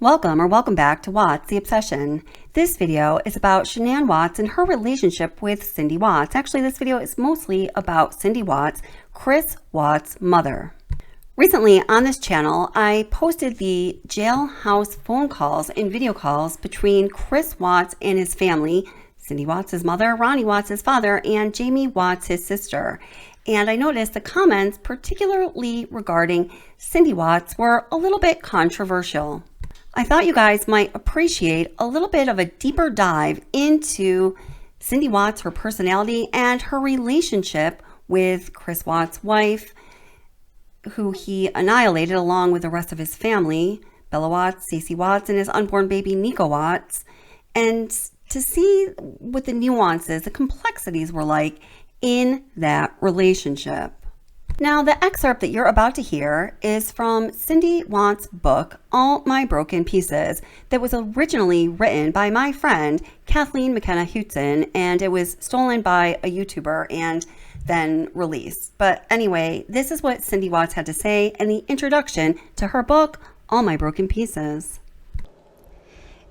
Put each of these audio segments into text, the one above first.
Welcome back to Watts, The Obsession. This video is about Shanann Watts and her relationship with Cindy Watts. Actually, this video is mostly about Cindy Watts, Chris Watts' mother. Recently on this channel, I posted the jailhouse phone calls and video calls between Chris Watts and his family, Cindy Watts' his mother, Ronnie Watts' his father, and Jamie Watts' his sister. And I noticed the comments, particularly regarding Cindy Watts, were a little bit controversial. I thought you guys might appreciate a little bit of a deeper dive into Cindy Watts, her personality, and her relationship with Chris Watts' wife, who he annihilated along with the rest of his family, Bella Watts, Stacey Watts, and his unborn baby, Nico Watts, and to see what the nuances, the complexities were like in that relationship. Now, the excerpt that you're about to hear is from Cindy Watts' book, All My Broken Pieces, that was originally written by my friend, Kathleen McKenna Hutson, and it was stolen by a YouTuber and then released. But anyway, this is what Cindy Watts had to say in the introduction to her book, All My Broken Pieces.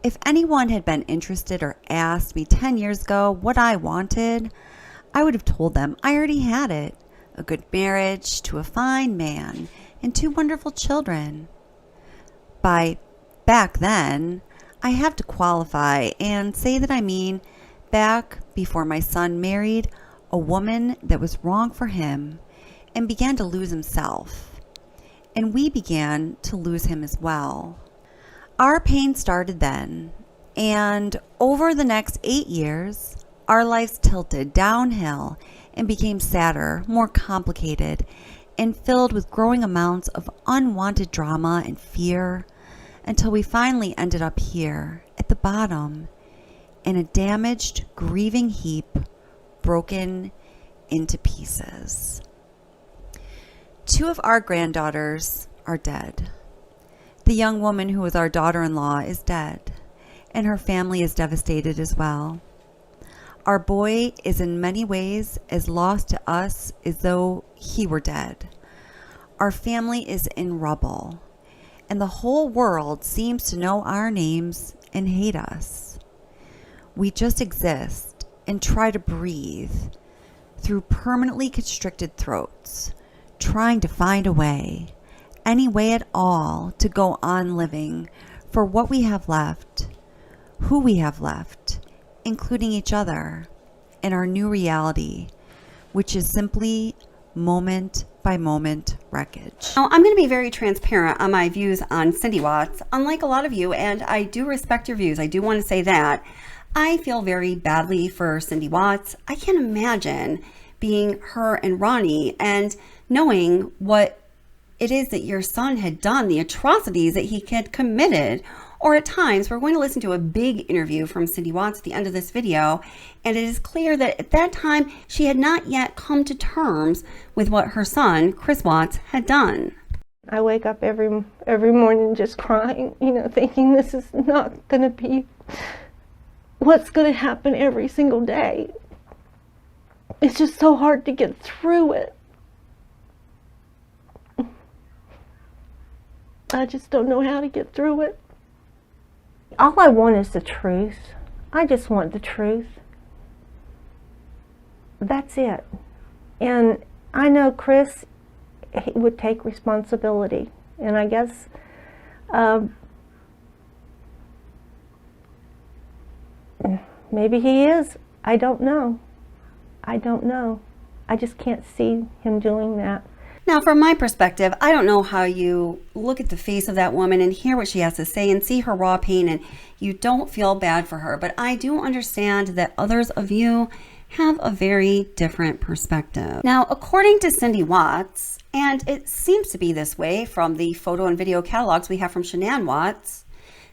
If anyone had been interested or asked me 10 years ago what I wanted, I would have told them I already had it. A good marriage to a fine man and 2 wonderful children. By back then, I have to qualify and say that I mean back before my son married a woman that was wrong for him and began to lose himself. And we began to lose him as well. Our pain started then, and over the next 8 years, our lives tilted downhill and became sadder, more complicated, and filled with growing amounts of unwanted drama and fear, until we finally ended up here, at the bottom, in a damaged, grieving heap, broken into pieces. 2 of our granddaughters are dead. The young woman who was our daughter-in-law is dead, and her family is devastated as well. Our boy is in many ways as lost to us as though he were dead. Our family is in rubble, and the whole world seems to know our names and hate us. We just exist and try to breathe through permanently constricted throats, trying to find a way, any way at all, to go on living for what we have left, who we have left, including each other, in our new reality, which is simply moment by moment wreckage. Now, I'm going to be very transparent on my views on Cindy Watts, unlike a lot of you, and I do respect your views. I do want to say that. I feel very badly for Cindy Watts. I can't imagine being her and Ronnie and knowing what it is that your son had done, the atrocities that he had committed. Or at times, we're going to listen to a big interview from Cindy Watts at the end of this video, and it is clear that at that time, she had not yet come to terms with what her son, Chris Watts, had done. I wake up every morning just crying, thinking this is not going to be what's going to happen every single day. It's just so hard to get through it. I just don't know how to get through it. All I want is the truth. I just want the truth. That's it. And I know Chris, he would take responsibility. And I guess maybe he is. I don't know. I don't know. I just can't see him doing that. Now, from my perspective, I don't know how you look at the face of that woman and hear what she has to say and see her raw pain and you don't feel bad for her. But I do understand that others of you have a very different perspective. Now, according to Cindy Watts, and it seems to be this way from the photo and video catalogs we have from Shanann Watts,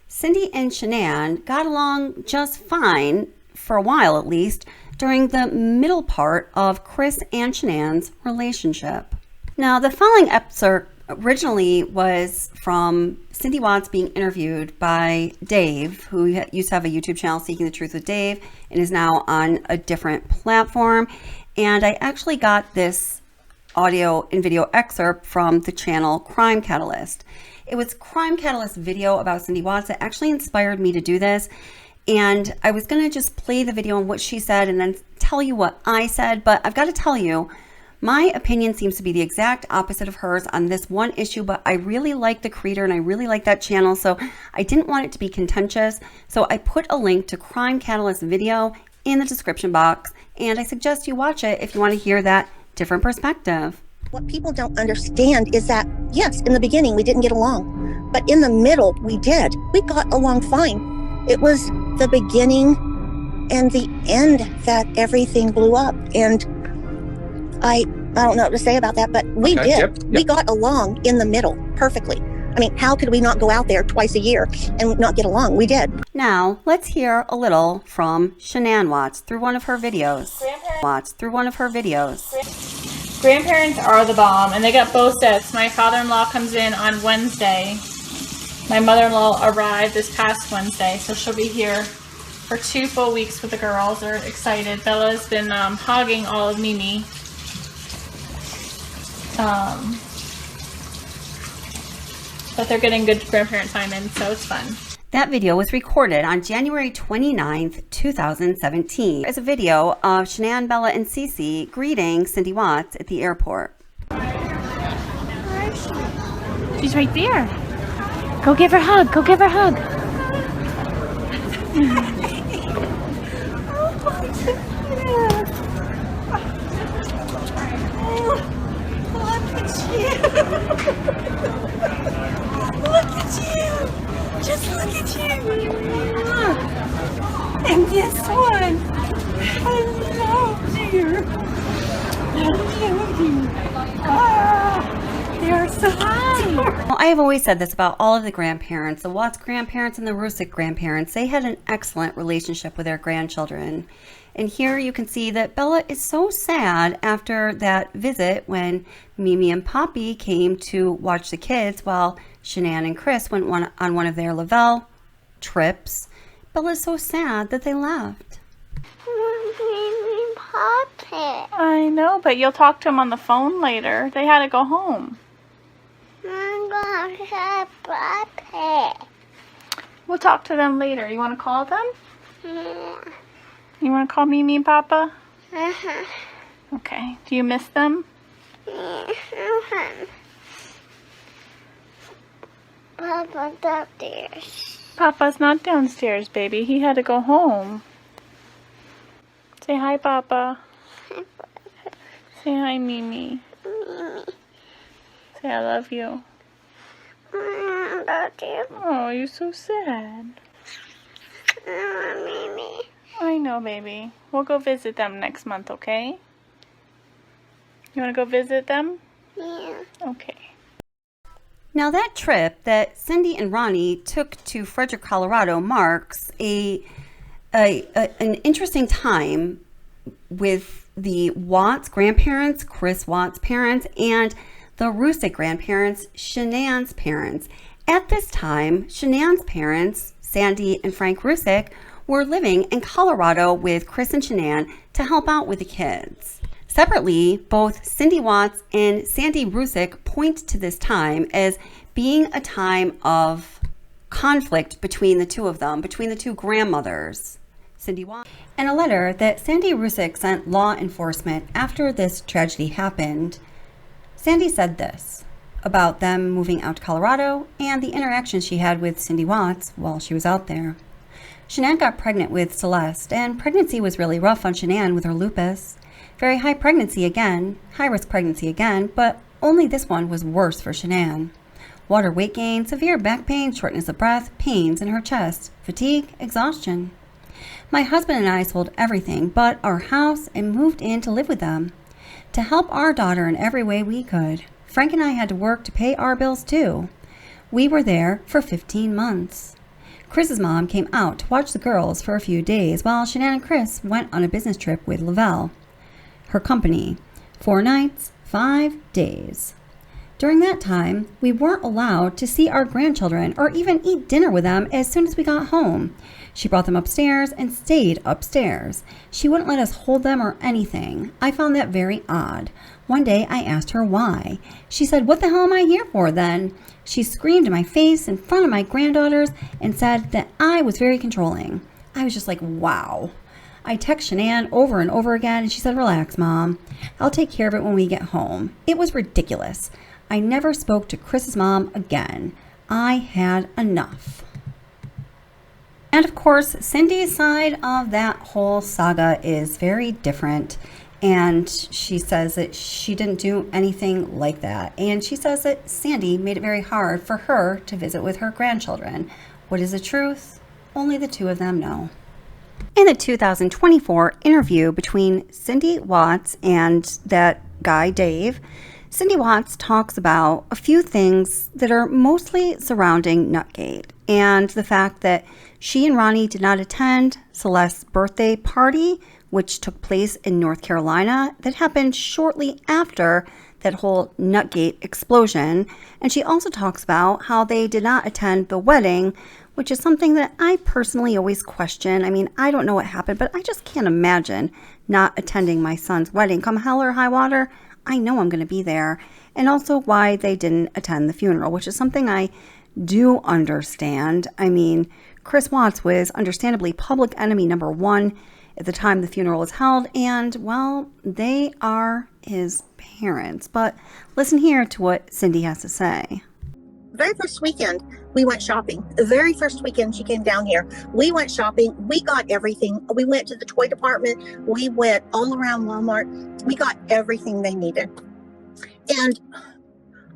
Cindy and Shanann got along just fine, for a while at least, during the middle part of Chris and Shanann's relationship. Now, the following excerpt originally was from Cindy Watts being interviewed by Dave, who used to have a YouTube channel, Seeking the Truth with Dave, and is now on a different platform. And I actually got this audio and video excerpt from the channel Crime Catalyst. It was Crime Catalyst video about Cindy Watts that actually inspired me to do this. And I was going to just play the video on what she said and then tell you what I said. But I've got to tell you, my opinion seems to be the exact opposite of hers on this one issue, but I really like the creator and I really like that channel, so I didn't want it to be contentious. So I put a link to Crime Catalyst video in the description box, and I suggest you watch it if you want to hear that different perspective. What people don't understand is that, yes, in the beginning we didn't get along, but in the middle we did. We got along fine. It was the beginning and the end that everything blew up, and I don't know what to say about that, but we did. Yep. We got along in the middle perfectly. I mean, how could we not go out there twice a year and not get along? We did. Now, let's hear a little from Shanann Watts through one of her videos. Grandparents are the bomb, and they got both sets. My father-in-law comes in on Wednesday. My mother-in-law arrived this past Wednesday, so she'll be here for 2 full weeks with the girls. They're excited. Bella's been hogging all of Mimi. But they're getting good grandparent time in, so it's fun. That video was recorded on January 29th, 2017. It's a video of Shanann, Bella, and Cece greeting Cindy Watts at the airport. She's right there. Go give her a hug. Go give her a hug. Look at you! Just look at you! And this one! I love you! I love you! Ah, they are so adorable! Well, I have always said this about all of the grandparents, the Watts grandparents and the Rusick grandparents. They had an excellent relationship with their grandchildren. And here you can see that Bella is so sad after that visit when Mimi and Poppy came to watch the kids while Shanann and Chris went on one of their Lavelle trips. Bella's so sad that they left. Mimi, Poppy. I know, but you'll talk to them on the phone later. They had to go home. I'm going to have Poppy. We'll talk to them later. You want to call them? Yeah. You want to call Mimi and Papa? Uh-huh. Okay. Do you miss them? Yeah. Uh-huh. Papa's upstairs. Papa's not downstairs, baby. He had to go home. Say hi, Papa. Hi, Papa. Say hi, Mimi. Mimi. Say I love you. I love you. Oh, you're so sad. I love Mimi. I know, baby. We'll go visit them next month, okay? You want to go visit them? Yeah. Okay. Now that trip that Cindy and Ronnie took to Frederick, Colorado marks an interesting time with the Watts grandparents, Chris Watts' parents, and the Rusick grandparents, Shanann's parents. At this time, Shanann's parents, Sandy and Frank Rusick, were living in Colorado with Chris and Shanann to help out with the kids. Separately, both Cindy Watts and Sandy Rusick point to this time as being a time of conflict between the two of them, between the two grandmothers, Cindy Watts. In a letter that Sandy Rusick sent law enforcement after this tragedy happened, Sandy said this about them moving out to Colorado and the interaction she had with Cindy Watts while she was out there. Shanann got pregnant with Celeste, and pregnancy was really rough on Shanann with her lupus. Very high pregnancy again, high-risk pregnancy again, but only this one was worse for Shanann. Water weight gain, severe back pain, shortness of breath, pains in her chest, fatigue, exhaustion. My husband and I sold everything but our house and moved in to live with them to help our daughter in every way we could. Frank and I had to work to pay our bills too. We were there for 15 months. Chris's mom came out to watch the girls for a few days while Shanann and Chris went on a business trip with Lavelle, her company, 4 nights, 5 days. During that time, we weren't allowed to see our grandchildren or even eat dinner with them as soon as we got home. She brought them upstairs and stayed upstairs. She wouldn't let us hold them or anything. I found that very odd. One day I asked her why. She said, "What the hell am I here for then?" She screamed in my face in front of my granddaughters and said that I was very controlling. I was just like, wow. I text Shanann over and over again and she said, "Relax, Mom. I'll take care of it when we get home." It was ridiculous. I never spoke to Chris's mom again. I had enough. And of course, Cindy's side of that whole saga is very different. And she says that she didn't do anything like that. And she says that Sandy made it very hard for her to visit with her grandchildren. What is the truth? Only the two of them know. In the 2024 interview between Cindy Watts and that guy, Dave, Cindy Watts talks about a few things that are mostly surrounding Nutgate and the fact that she and Ronnie did not attend Celeste's birthday party, which took place in North Carolina, that happened shortly after that whole Nutgate explosion. And she also talks about how they did not attend the wedding, which is something that I personally always question. I mean, I don't know what happened, but I just can't imagine not attending my son's wedding. Come hell or high water, I know I'm going to be there. And also why they didn't attend the funeral, which is something I do understand. I mean, Chris Watts was understandably public enemy number one at the time the funeral was held, and, well, they are his parents. But listen here to what Cindy has to say. Very first weekend, we went shopping. The very first weekend she came down here, we went shopping. We got everything. We went to the toy department. We went all around Walmart. We got everything they needed. And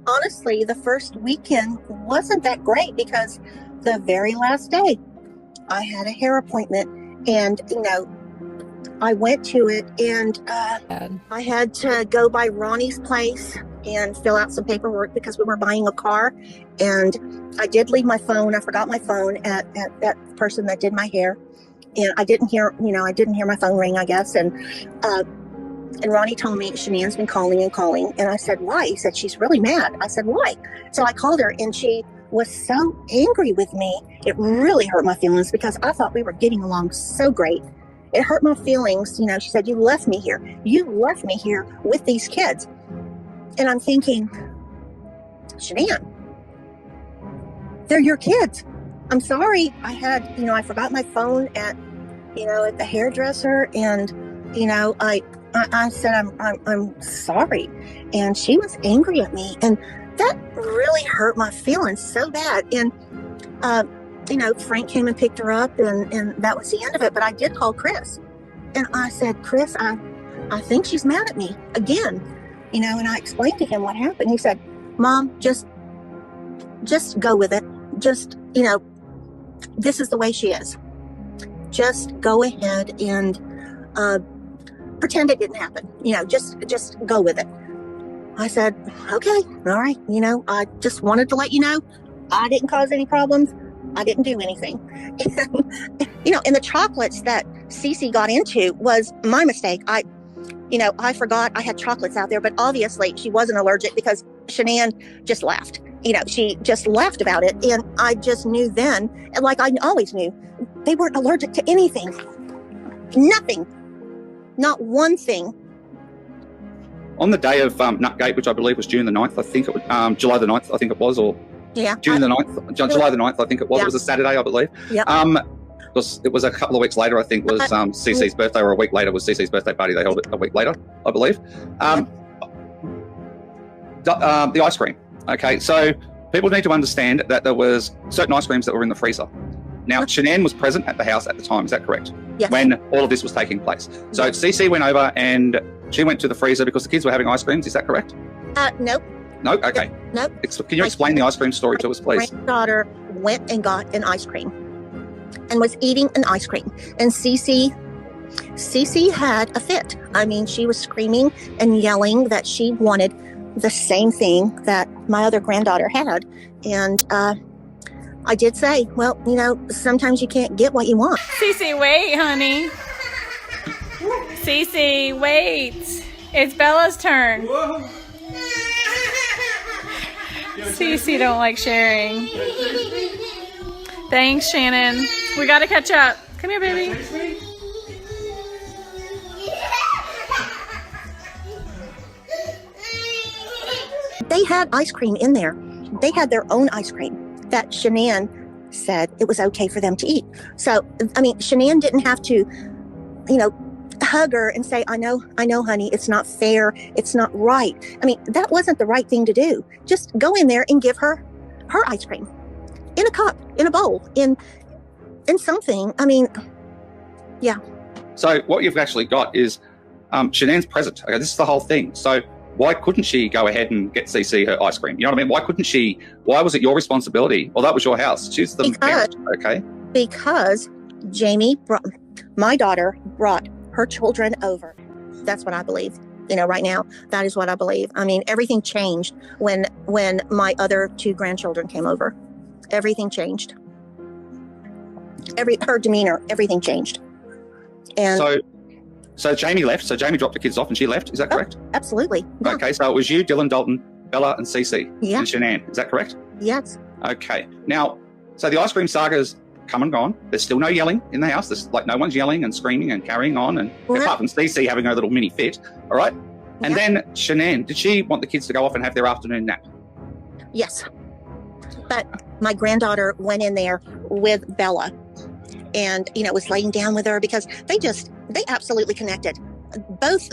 honestly, the first weekend wasn't that great because the very last day, I had a hair appointment, and, I went to it, and I had to go by Ronnie's place and fill out some paperwork because we were buying a car. And I did leave my phone. I forgot my phone at that person that did my hair. And I didn't hear my phone ring, I guess. And Ronnie told me Shanann's been calling and calling. And I said, why? He said, she's really mad. I said, why? So I called her, and she was so angry with me. It really hurt my feelings because I thought we were getting along so great. It hurt my feelings. She said, you left me here. You left me here with these kids. And I'm thinking, Shanann, they're your kids. I'm sorry. I forgot my phone at the hairdresser, and, I said, I'm sorry. And she was angry at me, and that really hurt my feelings so bad. And, Frank came and picked her up, and that was the end of it. But I did call Chris, and I said, Chris, I think she's mad at me again, and I explained to him what happened. He said, Mom, just go with it. Just, this is the way she is. Just go ahead and pretend it didn't happen. Just go with it. I said, okay, all right. I just wanted to let you know I didn't cause any problems. I didn't do anything. And the chocolates that Cece got into was my mistake. I forgot I had chocolates out there, but obviously she wasn't allergic because Shanann just laughed. She just laughed about it. And I just knew then, and like I always knew, they weren't allergic to anything. Nothing. Not one thing. On the day of Nutgate, which I believe was June the 9th, I think it was July the 9th, I think it was, or June the 9th, July the 9th, I think it was. Yeah. It was a Saturday, I believe. Yep. It was a couple of weeks later, I think, was Cece's birthday, or a week later was Cece's birthday party. They held it a week later, I believe. The ice cream. Okay, so people need to understand that there was certain ice creams that were in the freezer. Now, Shanann was present at the house at the time, is that correct? Yes. When all of this was taking place. So Cece went over and she went to the freezer because the kids were having ice creams, is that correct? Nope. No? Okay. Nope. Can you explain the ice cream story to us, please? My granddaughter went and got an ice cream and was eating an ice cream. And Cece had a fit. I mean, she was screaming and yelling that she wanted the same thing that my other granddaughter had. And I did say, well, sometimes you can't get what you want. Cece, wait, honey. Cece, wait. It's Bella's turn. Cece don't like sharing. Thanks, Shannon. We got to catch up. Come here, baby. They had ice cream in there. They had their own ice cream that Shanann said it was okay for them to eat. So, I mean, Shanann didn't have to, you know, hug her and say, I know, honey, it's not fair. It's not right. I mean, that wasn't the right thing to do. Just go in there and give her her ice cream in a cup, in a bowl, in something. I mean, yeah. So what you've actually got is Shanann's present. Okay, this is the whole thing. So why couldn't she go ahead and get CC her ice cream? You know what I mean? Why couldn't she? Why was it your responsibility? Well, that was your house. She's the parent, okay? Because my daughter brought her children over. That's what I believe. You know, right now, that is what I believe. I mean, everything changed when my other 2 grandchildren came over. Everything changed. Her demeanor, everything changed. And so Jamie left. So Jamie dropped the kids off and she left. Is that correct? Absolutely. Yeah. Okay, so it was you, Dylan, Dalton, Bella, and Cece, and Shanann. Is that correct? Yes. Okay. Now, so the ice cream saga's come and gone. There's still no yelling in the house. There's like no one's yelling and screaming and carrying on, and apart from Cece having her little mini fit. All right. And then Shanann, did she want the kids to go off and have their afternoon nap? Yes. But my granddaughter went in there with Bella and, you know, was laying down with her because they absolutely connected. Both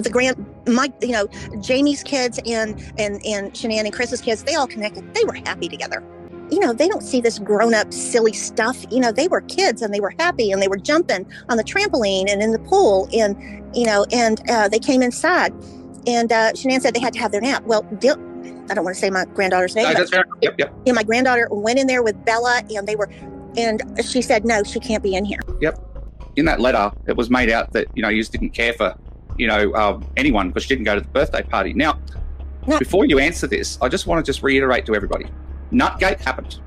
Jamie's kids and Shanann and Chris's kids, they all connected. They were happy together. You know, they don't see this grown-up silly stuff. You know, they were kids and they were happy and they were jumping on the trampoline and in the pool and, you know, and they came inside and Shanann said they had to have their nap. Well, I don't want to say my granddaughter's name. That's fair. Yep. Yeah, my granddaughter went in there with Bella and she said, no, she can't be in here. Yep. In that letter, it was made out that, you know, you just didn't care for, you know, anyone because she didn't go to the birthday party. Now, before you answer this, I just want to reiterate to everybody, Nutgate happened.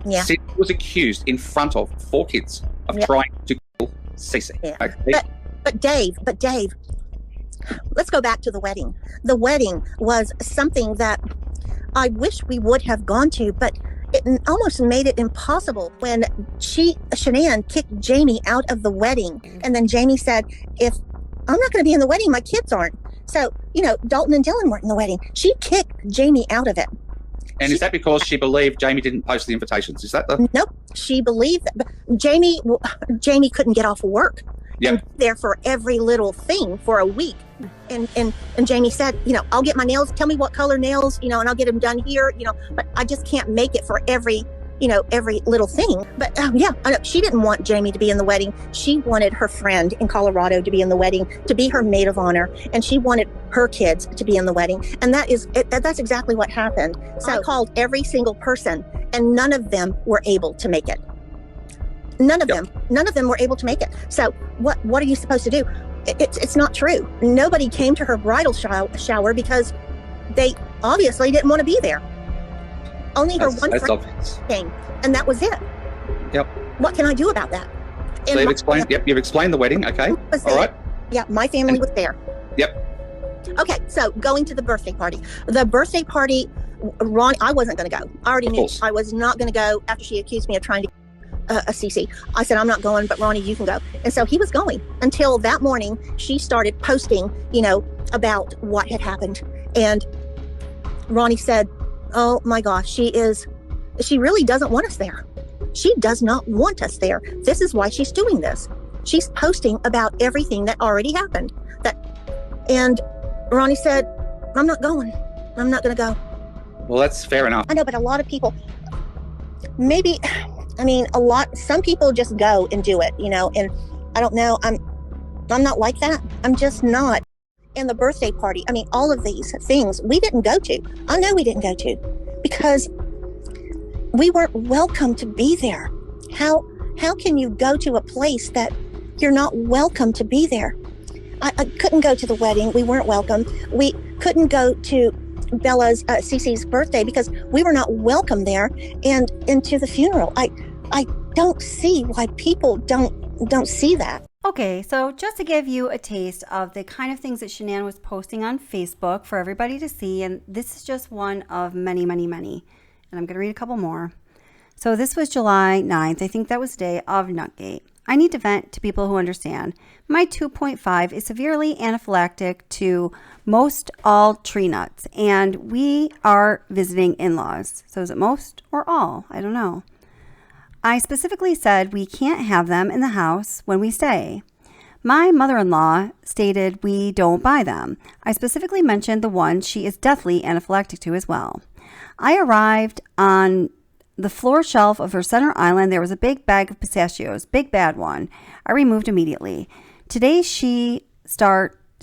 Yeah. Cindy was accused in front of 4 kids of trying to kill Cece. Yeah. Okay? But Dave, let's go back to the wedding. The wedding was something that I wish we would have gone to, but it almost made it impossible when Shanann kicked Jamie out of the wedding. And then Jamie said, if I'm not going to be in the wedding, my kids aren't. So, you know, Dalton and Dylan weren't in the wedding. She kicked Jamie out of it. And is that because she believed Jamie didn't post the invitations? Is that the... Nope. She believed that Jamie couldn't get off of work. Yep. There for every little thing for a week. And Jamie said, you know, I'll get my nails, tell me what color nails, you know, and I'll get them done here, you know, but I just can't make it for every little thing. But I know she didn't want Jamie to be in the wedding. She wanted her friend in Colorado to be in the wedding, to be her maid of honor, and she wanted her kids to be in the wedding. And that's exactly what happened. So I called every single person, and none of them were able to make it. None of them were able to make it. So what are you supposed to do? It's not true. Nobody came to her bridal shower because they obviously didn't want to be there. Only her one friend came, and that was it. Yep. What can I do about that? So you've explained. Yep, you've explained the wedding. Okay. All right. Yeah, my family was there. Yep. Okay, so going to the birthday party. The birthday party, Ron, I wasn't going to go. I already knew I was not going to go after she accused me of trying to a CC. I said, I'm not going, but Ronnie, you can go. And so he was going until that morning. She started posting, you know, about what had happened. And Ronnie said, oh my gosh, she really doesn't want us there. She does not want us there. This is why she's doing this. She's posting about everything that already happened. And Ronnie said, I'm not going. I'm not going to go. Well, that's fair enough. I know, but a lot of people, some people just go and do it, you know, and I don't know. I'm not like that. I'm just not. And the birthday party, all of these things we didn't go to. I know we didn't go to because we weren't welcome to be there. How can you go to a place that you're not welcome to be there? I couldn't go to the wedding. We weren't welcome. We couldn't go to Bella's Cece's birthday because we were not welcome there, and to the funeral. I don't see why people don't see that. Okay, so just to give you a taste of the kind of things that Shanann was posting on Facebook for everybody to see, and this is just one of many, many, many. and I'm going to read a couple more. So this was July 9th. I think that was the day of Nutgate. I need to vent to people who understand. My 2.5 is severely anaphylactic to most all tree nuts, and we are visiting in-laws. So is it most or all? I don't know. I specifically said we can't have them in the house when we stay. My mother-in-law stated we don't buy them. I specifically mentioned the one she is deathly anaphylactic to as well. I arrived on the floor shelf of her center island. There was a big bag of pistachios, big bad one. I removed immediately. Today she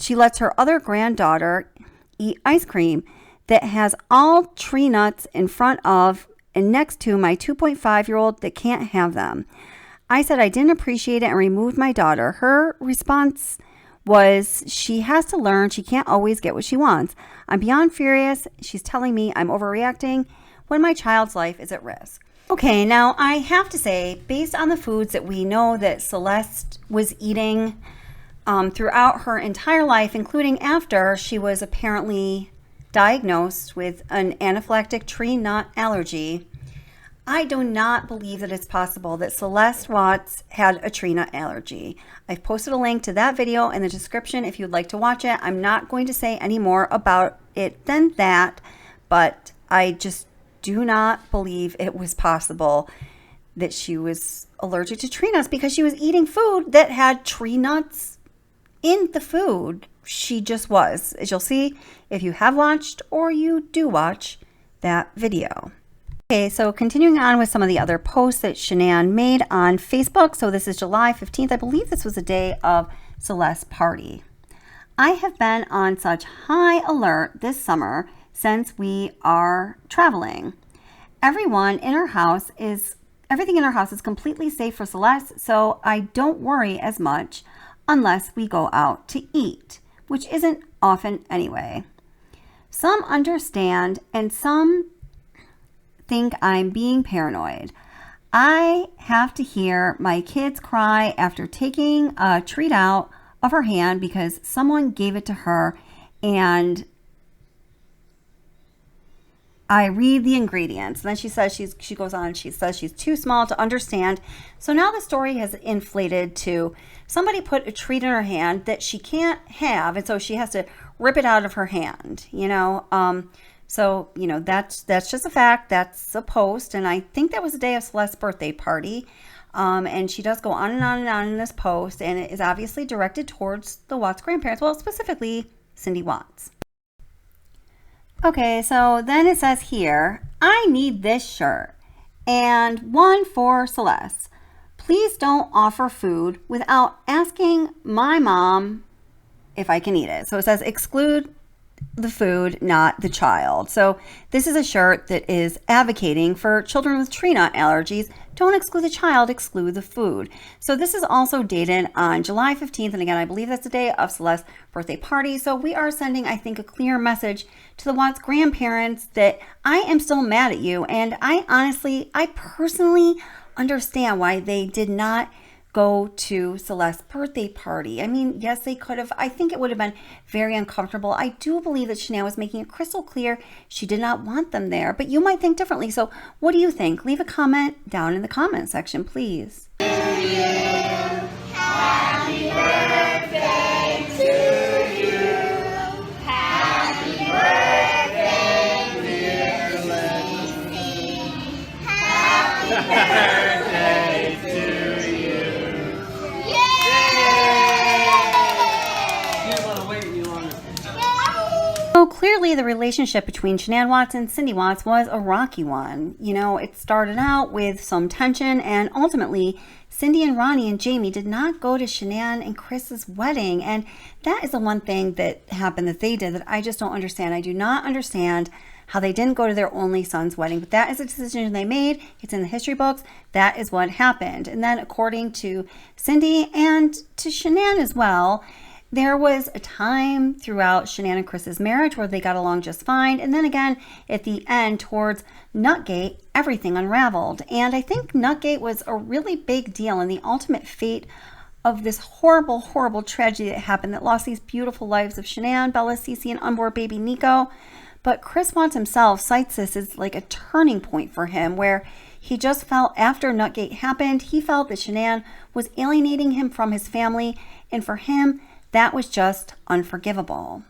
lets her other granddaughter eat ice cream that has all tree nuts in front of and next to my 2.5-year-old that can't have them. I said I didn't appreciate it and removed my daughter. Her response was she has to learn she can't always get what she wants. I'm beyond furious. She's telling me I'm overreacting when my child's life is at risk. Okay, now I have to say, based on the foods that we know that Celeste was eating throughout her entire life, including after she was apparently diagnosed with an anaphylactic tree nut allergy, I do not believe that it's possible that Celeste Watts had a tree nut allergy. I've posted a link to that video in the description if you'd like to watch it. I'm not going to say any more about it than that, but I just do not believe it was possible that she was allergic to tree nuts because she was eating food that had tree nuts in the food. She just was, as you'll see if you have watched or you do watch that video. Okay, so continuing on with some of the other posts that Shanann made on Facebook. So this is July 15th. I believe this was the day of Celeste's party. I have been on such high alert this summer since we are traveling. Everything in our house is completely safe for Celeste, so I don't worry as much unless we go out to eat, which isn't often anyway. Some understand and some think I'm being paranoid. I have to hear my kids cry after taking a treat out of her hand because someone gave it to her, and I read the ingredients. And then she goes on and she says she's too small to understand. So now the story has inflated to somebody put a treat in her hand that she can't have, and so she has to rip it out of her hand, So, that's just a fact. That's a post. And I think that was the day of Celeste's birthday party. And she does go on and on and on in this post. And it is obviously directed towards the Watts grandparents. Well, specifically Cindy Watts. Okay, so then it says here, I need this shirt and one for Celeste. Please don't offer food without asking my mom if I can eat it. So it says exclude the food, not the child. So this is a shirt that is advocating for children with tree nut allergies. Don't exclude the child, exclude the food. So this is also dated on July 15th. And again, I believe that's the day of Celeste's birthday party. So we are sending, I think, a clear message to the Watts grandparents that I am still mad at you. And I personally understand why they did not go to Celeste's birthday party. I mean, yes, they could have. I think it would have been very uncomfortable. I do believe that Shanann was making it crystal clear she did not want them there, but you might think differently. So what do you think? Leave a comment down in the comment section, please. To you, happy birthday to you, happy birthday, dear Lucy, happy birthday to you. So clearly the relationship between Shanann Watts and Cindy Watts was a rocky one. It started out with some tension, and ultimately Cindy and Ronnie and Jamie did not go to Shanann and Chris's wedding. And that is the one thing that happened that they did that I just don't understand. I do not understand how they didn't go to their only son's wedding, but that is a decision they made. It's in the history books. That is what happened. And then according to Cindy and to Shanann as well, there was a time throughout Shanann and Chris's marriage where they got along just fine. And then again, at the end, towards Nutgate, everything unraveled. And I think Nutgate was a really big deal in the ultimate fate of this horrible, horrible tragedy that happened that lost these beautiful lives of Shanann, Bella, Cece, and unborn baby Nico. But Chris Watts himself cites this as like a turning point for him, where he just felt after Nutgate happened, he felt that Shanann was alienating him from his family, and for him, that was just unforgivable.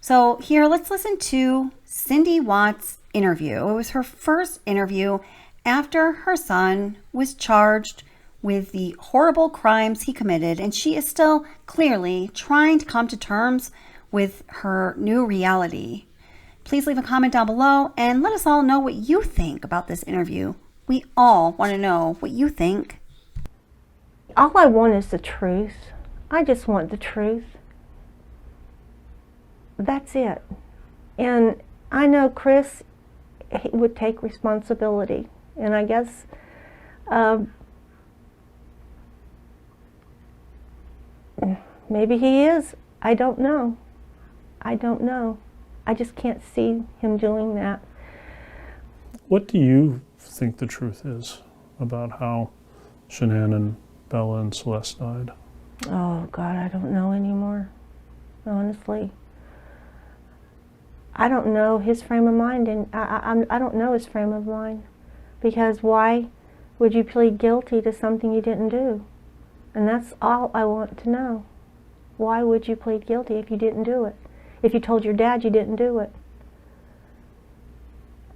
So here, let's listen to Cindy Watts' interview. It was her first interview after her son was charged with the horrible crimes he committed, and she is still clearly trying to come to terms with her new reality. Please leave a comment down below and let us all know what you think about this interview. We all want to know what you think. All I want is the truth. I just want the truth. That's it. And I know Chris, he would take responsibility. And I guess maybe he is. I don't know. I don't know. I just can't see him doing that. What do you think the truth is about how Shanann and Bella and Celeste died? Oh, God, I don't know anymore, honestly. I don't know his frame of mind, and I don't know his frame of mind. Because why would you plead guilty to something you didn't do? And that's all I want to know. Why would you plead guilty if you didn't do it? If you told your dad you didn't do it?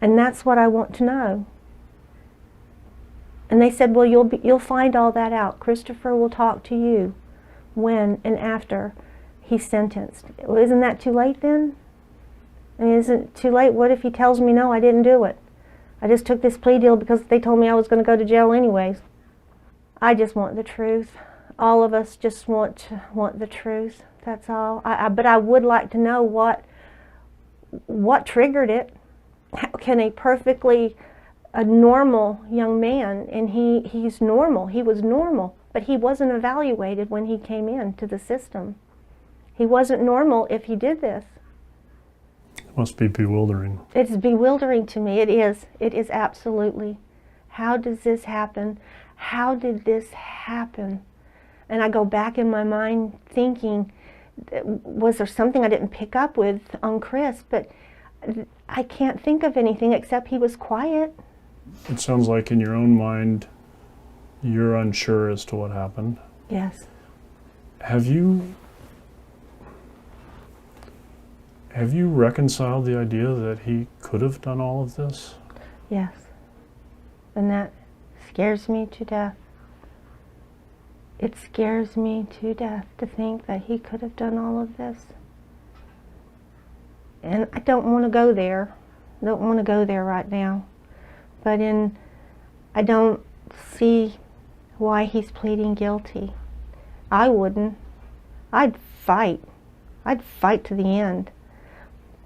And that's what I want to know. And they said, well, you'll find all that out. Christopher will talk to you when and after he's sentenced. Well, isn't that too late then? I mean, isn't it too late? What if he tells me, no, I didn't do it? I just took this plea deal because they told me I was going to go to jail anyways. I just want the truth. All of us just want the truth. That's all. But I would like to know what triggered it. How can a normal young man, and he's normal, he was normal, but he wasn't evaluated when he came into the system. He wasn't normal if he did this. It must be bewildering. It's bewildering to me. It is. It is absolutely. How does this happen? How did this happen? And I go back in my mind thinking, was there something I didn't pick up with on Chris? But I can't think of anything except he was quiet. It sounds like in your own mind, you're unsure as to what happened. Yes. Have you reconciled the idea that he could have done all of this? Yes. And that scares me to death. It scares me to death to think that he could have done all of this. And I don't want to go there. I don't want to go there right now. But I don't see why he's pleading guilty. I wouldn't. I'd fight. I'd fight to the end.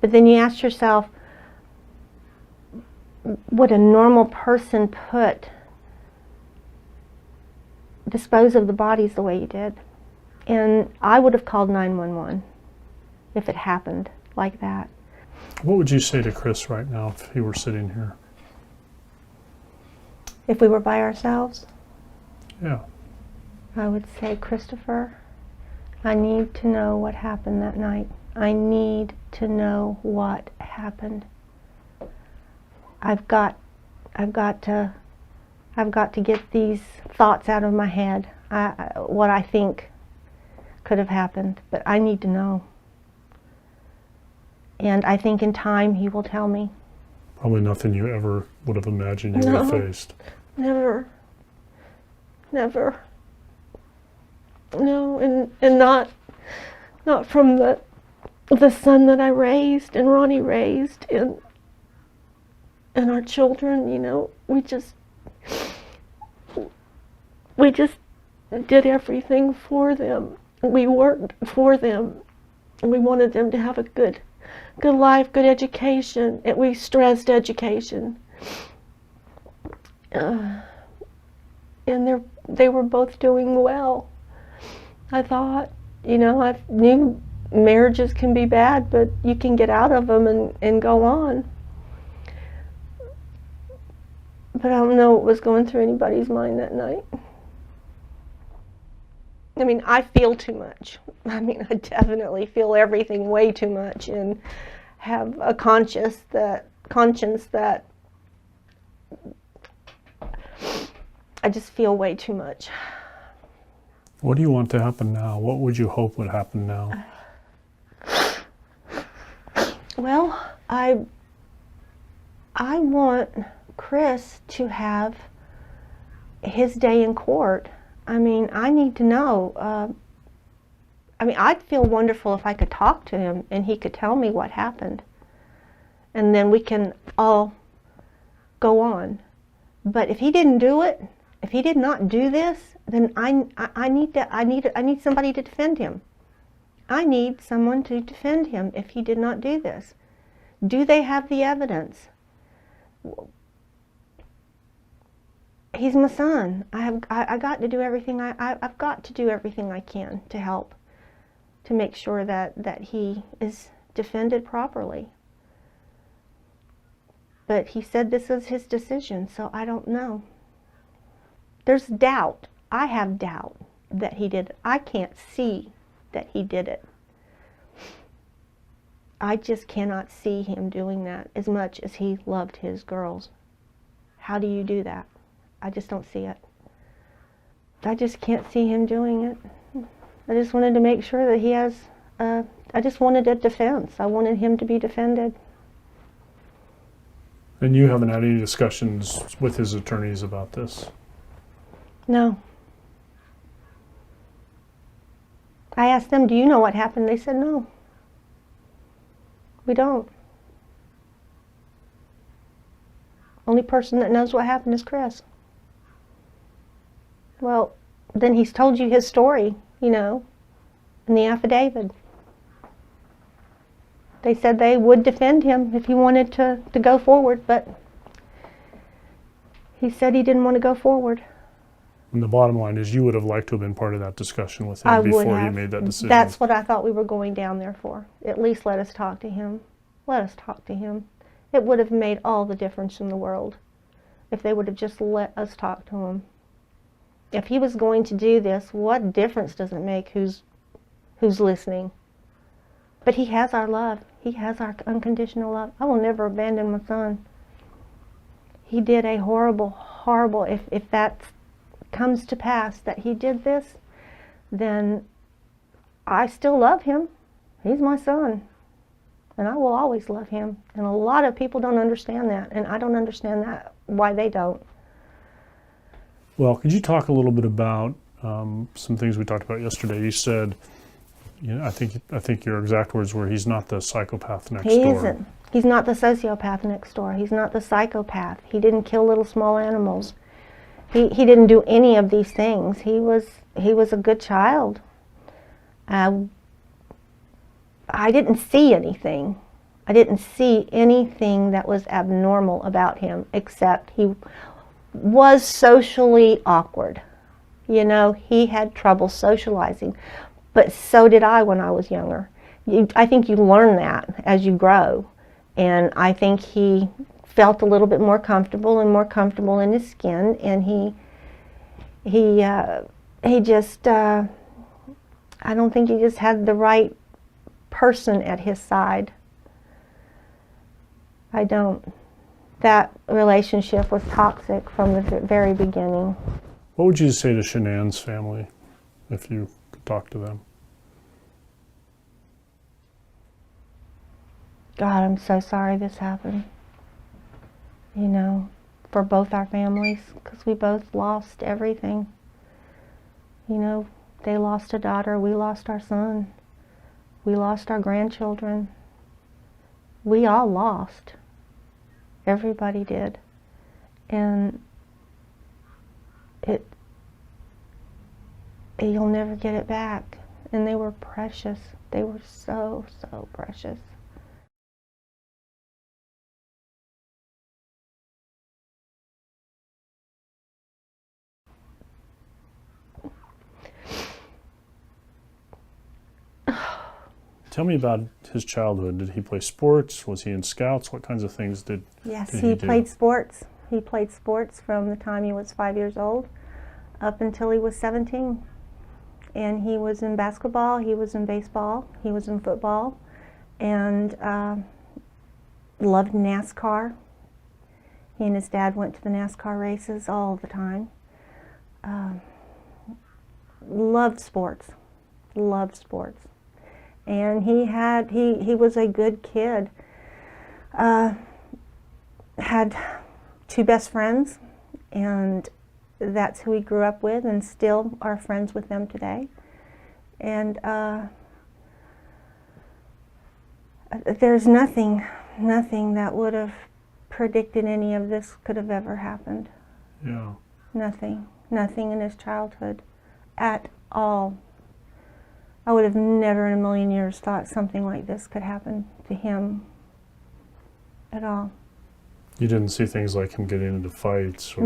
But then you ask yourself, would a normal person dispose of the bodies the way you did? And I would have called 911 if it happened like that. What would you say to Chris right now if he were sitting here? If we were by ourselves? Yeah. I would say, Christopher, I need to know what happened that night. I need to know what happened. I've got to get these thoughts out of my head, what I think could have happened, but I need to know. And I think in time he will tell me. Probably nothing you ever would have imagined you would have faced. Never. Never. No, and not from the son that I raised and Ronnie raised and our children, you know. We just did everything for them. We worked for them. We wanted them to have a good life, good education. And we stressed education. And they were both doing well. I thought, you know, I knew marriages can be bad, but you can get out of them and go on. But I don't know what was going through anybody's mind that night. I mean, I feel too much. I mean, I definitely feel everything way too much. And have a conscience that I just feel way too much. What do you want to happen now? What would you hope would happen now? Well, I want Chris to have his day in court. I mean, I need to know. I mean, I'd feel wonderful if I could talk to him and he could tell me what happened. And then we can all go on. But if he didn't do it, if he did not do this, then I need somebody to defend him. I need someone to defend him if he did not do this. Do they have the evidence? He's my son. I got to do everything I've got to do everything I can to help, to make sure that he is defended properly. But he said this is his decision, so I don't know. There's doubt. I have doubt that he did it. I can't see that he did it. I just cannot see him doing that as much as he loved his girls. How do you do that? I just don't see it. I just can't see him doing it. I just wanted to make sure that he has, I just wanted a defense. I wanted him to be defended. And you haven't had any discussions with his attorneys about this? No. I asked them, do you know what happened? They said no. We don't. Only person that knows what happened is Chris. Well, then he's told you his story, you know, in the affidavit. They said they would defend him if he wanted to go forward, but he said he didn't want to go forward. And the bottom line is you would have liked to have been part of that discussion with him before you made that decision. That's what I thought we were going down there for. At least let us talk to him. Let us talk to him. It would have made all the difference in the world if they would have just let us talk to him. If he was going to do this, what difference does it make who's listening? But he has our love. He has our unconditional love. I will never abandon my son. He did a horrible, horrible, if that comes to pass that he did this, then I still love him. He's my son. And I will always love him. And a lot of people don't understand that. And I don't understand that, why they don't. Well, could you talk a little bit about some things we talked about yesterday? You said, you know, I think your exact words were, he's not the psychopath next door. He isn't. He's not the sociopath next door. He's not the psychopath. He didn't kill little small animals. He didn't do any of these things. He was a good child. I didn't see anything. I didn't see anything that was abnormal about him, except he was socially awkward. You know, he had trouble socializing, but so did I when I was younger. I think you learn that as you grow, and I think he felt a little bit more comfortable in his skin, and he just, I don't think he just had the right person at his side. I don't. That relationship was toxic from the very beginning. What would you say to Shanann's family if you could talk to them? God, I'm so sorry this happened. You know, for both our families, because we both lost everything. You know, they lost a daughter, we lost our son. We lost our grandchildren. We all lost. Everybody did. And you'll never get it back. And they were precious. They were so, so precious. Tell me about his childhood. Did he play sports? Was he in scouts? What kinds of things did he do? He played sports. He played sports from the time he was 5 years old up until he was 17. And he was in basketball, he was in baseball, he was in football. And loved NASCAR. He and his dad went to the NASCAR races all the time. Loved sports. And he was a good kid. Had two best friends, and that's who he grew up with, and still are friends with them today. And there's nothing that would have predicted any of this could have ever happened. Yeah. Nothing in his childhood at all. I would have never in a million years thought something like this could happen to him at all. You didn't see things like him getting into fights? Or...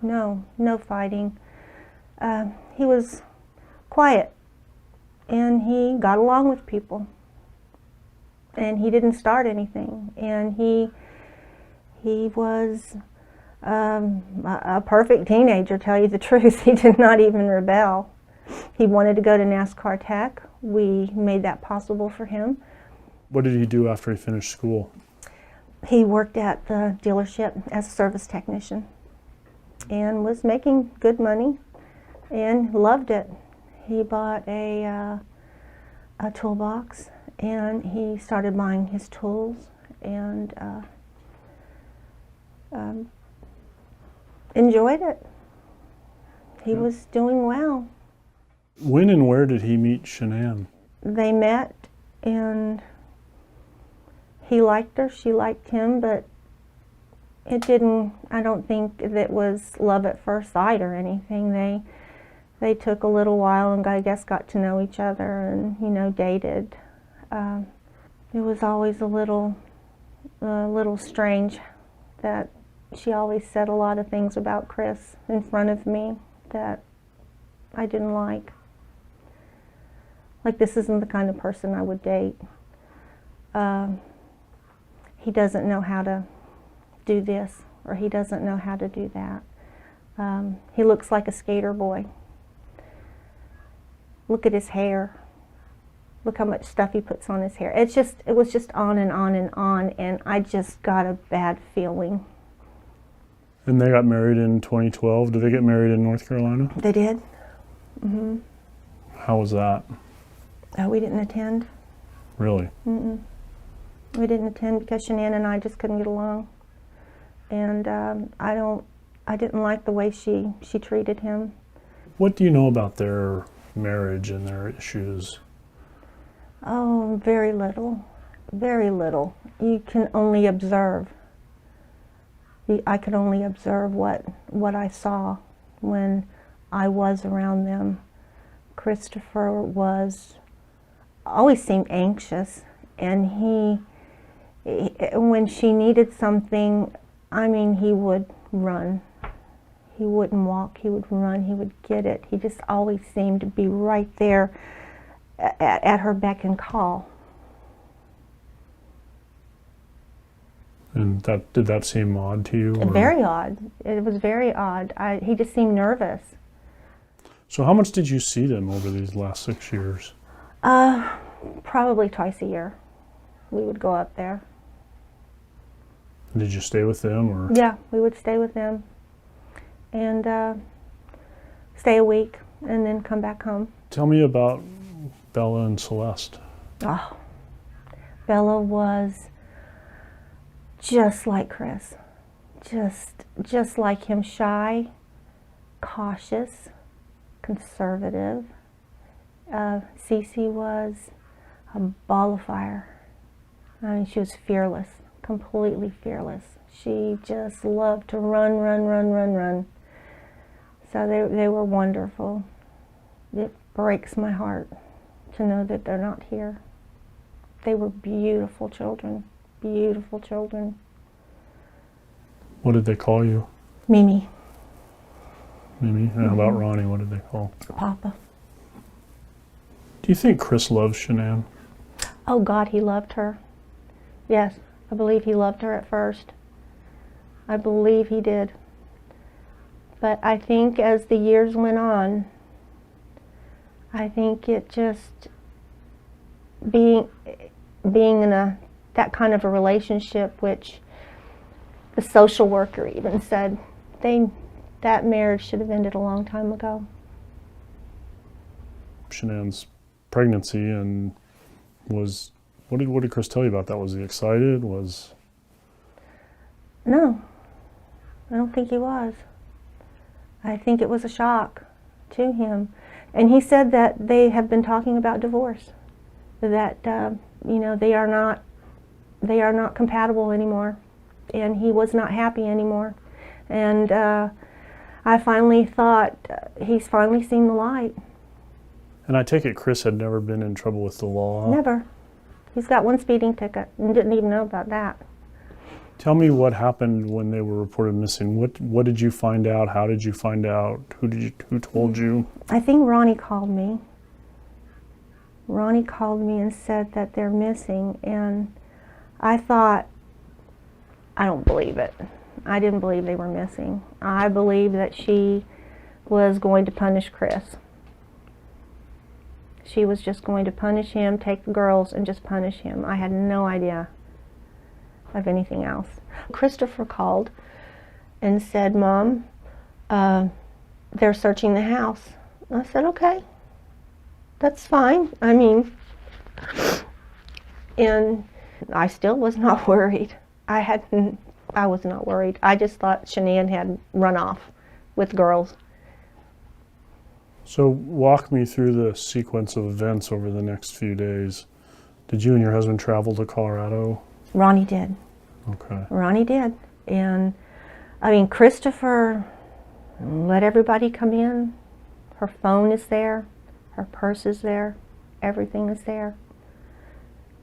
No fighting. He was quiet, and he got along with people, and he didn't start anything, and he was a perfect teenager, tell you the truth. He did not even rebel. He wanted to go to NASCAR Tech. We made that possible for him. What did he do after he finished school? He worked at the dealership as a service technician and was making good money and loved it. He bought a toolbox, and he started buying his tools, and enjoyed it. He was doing well. When and where did he meet Shanann? They met, and he liked her, she liked him, but it didn't, I don't think that was love at first sight or anything. They took a little while and I guess got to know each other and, you know, dated. It was always a little strange that she always said a lot of things about Chris in front of me that I didn't like. Like, this isn't the kind of person I would date. He doesn't know how to do this, or he doesn't know how to do that. He looks like a skater boy. Look at his hair. Look how much stuff he puts on his hair. It was just on and on and on, and I just got a bad feeling. And they got married in 2012. Did they get married in North Carolina? They did. Mm-hmm. How was that? We didn't attend. Really? Mm-mm. We didn't attend because Shanann and I just couldn't get along, and I didn't like the way she treated him. What do you know about their marriage and their issues? Oh, very little, very little. You can only observe. I could only observe what I saw when I was around them. Christopher always seemed anxious, and he when she needed something, I mean, he would run. He wouldn't walk, he would run, he would get it. He just always seemed to be right there at her beck and call. And did that seem odd to you? Or? Very odd. It was very odd. He just seemed nervous. So how much did you see them over these last 6 years? Probably twice a year. We would go up there. Did you stay with them, or? Yeah, we would stay with them, and stay a week, and then come back home. Tell me about Bella and Celeste. Oh, Bella was just like Chris, just like him, shy, cautious, conservative. Cece was a ball of fire. I mean, she was fearless, completely fearless. She just loved to run. So they were wonderful. It breaks my heart to know that they're not here. They were beautiful children, beautiful children. What did they call you? Mimi. Mimi? And how about Ronnie? What did they call? Papa. Do you think Chris loves Shanann? Oh God, he loved her. Yes, I believe he loved her at first. I believe he did. But I think as the years went on, I think it just being in a that kind of a relationship, which the social worker even said that marriage should have ended a long time ago. Shanann's pregnancy, and what did Chris tell you about that? Was he excited? No, I don't think he was. I think it was a shock to him. And he said that they have been talking about divorce, that they are not compatible anymore, and he was not happy anymore. And I finally thought, he's finally seen the light. And I take it Chris had never been in trouble with the law? Never. He's got one speeding ticket and didn't even know about that. Tell me what happened when they were reported missing. What did you find out? How did you find out? Who told you? I think Ronnie called me. Ronnie called me and said that they're missing, and I thought, I don't believe it. I didn't believe they were missing. I believed that she was going to punish Chris. She was just going to punish him, take the girls, and just punish him. I had no idea of anything else. Christopher called and said, Mom, they're searching the house. I said, okay, that's fine. I mean, and I still was not worried. I was not worried. I just thought Shanann had run off with girls. So walk me through the sequence of events over the next few days. Did you and your husband travel to Colorado? Ronnie did. Okay. Ronnie did. And I mean, Christopher let everybody come in. Her phone is there. Her purse is there. Everything is there.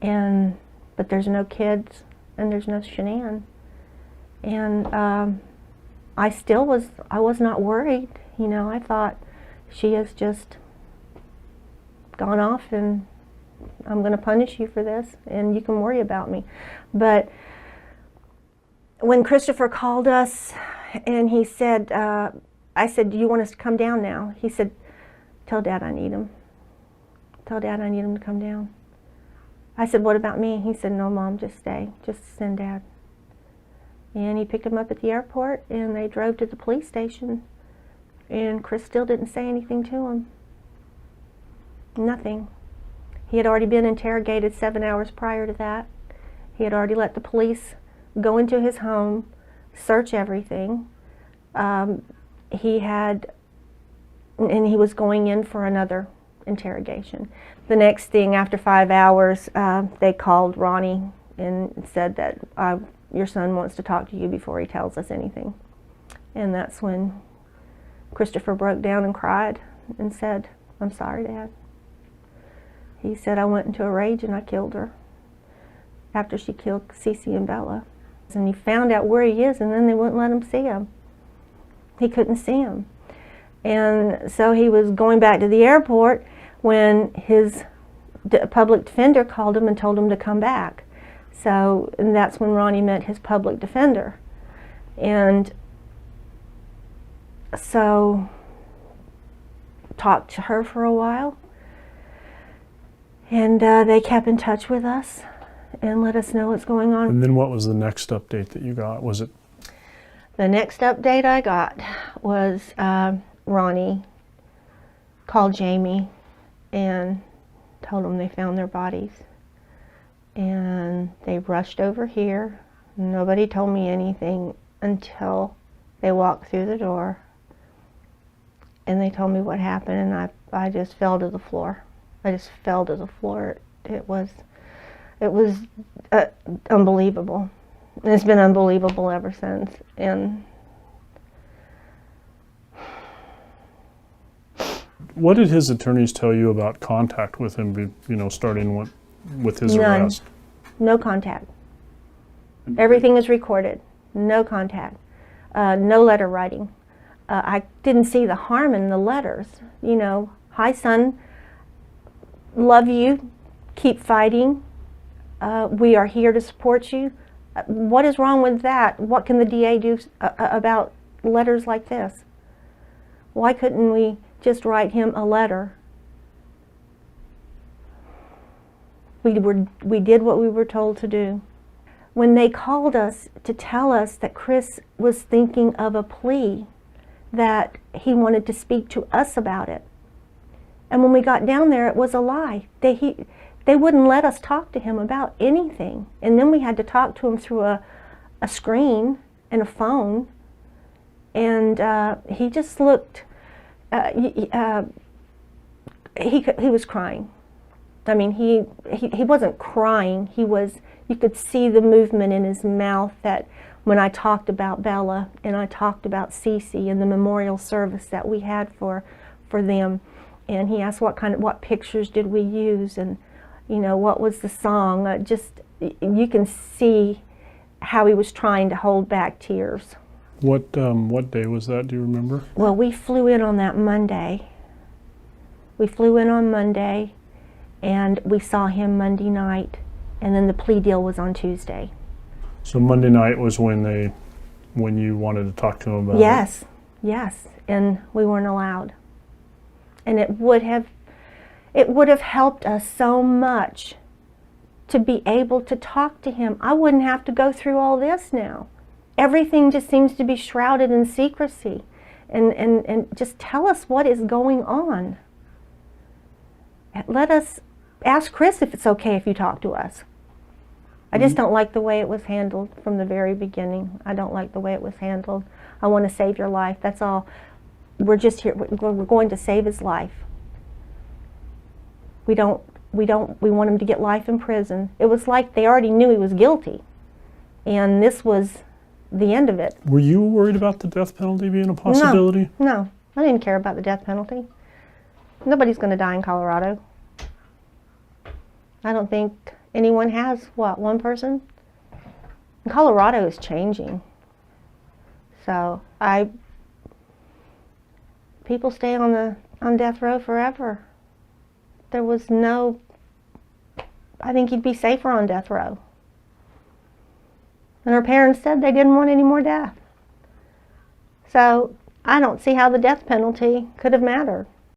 But there's no kids and there's no Shanann. And I was not worried. I thought, she has just gone off and I'm going to punish you for this and you can worry about me. But when Christopher called us and he said, I said, do you want us to come down now? He said, tell Dad I need him. Tell Dad I need him to come down. I said, what about me? He said, no, Mom, just stay. Just send Dad. And he picked him up at the airport and they drove to the police station. And Chris still didn't say anything to him. Nothing. He had already been interrogated 7 hours prior to that. He had already let the police go into his home, search everything. He was going in for another interrogation. The next thing, after 5 hours, they called Ronnie and said that your son wants to talk to you before he tells us anything. And that's when Christopher broke down and cried and said, I'm sorry, Dad. He said, I went into a rage and I killed her after she killed Cece and Bella. And he found out where he is and then they wouldn't let him see him. He couldn't see him. And so he was going back to the airport when his public defender called him and told him to come back. And that's when Ronnie met his public defender. And so talked to her for a while, and they kept in touch with us and let us know what's going on. And then what was the next update that you got? Was it? The next update I got was Ronnie called Jamie and told them they found their bodies. And they rushed over here. Nobody told me anything until they walked through the door. And they told me what happened, and I just fell to the floor. I just fell to the floor. It was unbelievable. And it's been unbelievable ever since. And what did his attorneys tell you about contact with him? Starting with his none. arrest. No contact. Everything is recorded. No contact. No letter writing. I didn't see the harm in the letters. Hi son, love you, keep fighting. We are here to support you. What is wrong with that? What can the DA do about letters like this? Why couldn't we just write him a letter? We did what we were told to do. When they called us to tell us that Chris was thinking of a plea, that he wanted to speak to us about it. And when we got down there, it was a lie. They wouldn't let us talk to him about anything. And then we had to talk to him through a screen and a phone. And he just looked, he was crying. I mean, he wasn't crying. You could see the movement in his mouth that when I talked about Bella and I talked about Cece and the memorial service that we had for them. And he asked what pictures did we use, and what was the song. You can see how he was trying to hold back tears. What day was that? Do you remember? Well, we flew in on that Monday. We flew in on Monday, and we saw him Monday night, and then the plea deal was on Tuesday. So Monday night was when you wanted to talk to him about it? Yes, and we weren't allowed. And it would have helped us so much to be able to talk to him. I wouldn't have to go through all this now. Everything just seems to be shrouded in secrecy. And just tell us what is going on. Let us ask Chris if it's okay if you talk to us. I just don't like the way it was handled from the very beginning. I don't like the way it was handled. I want to save your life, that's all. We're just here, we're going to save his life. We want him to get life in prison. It was like they already knew he was guilty. And this was the end of it. Were you worried about the death penalty being a possibility? No, I didn't care about the death penalty. Nobody's going to die in Colorado. I don't think anyone has, one person? And Colorado is changing. So people stay on death row forever. There was I think he'd be safer on death row. And her parents said they didn't want any more death. So I don't see how the death penalty could have mattered.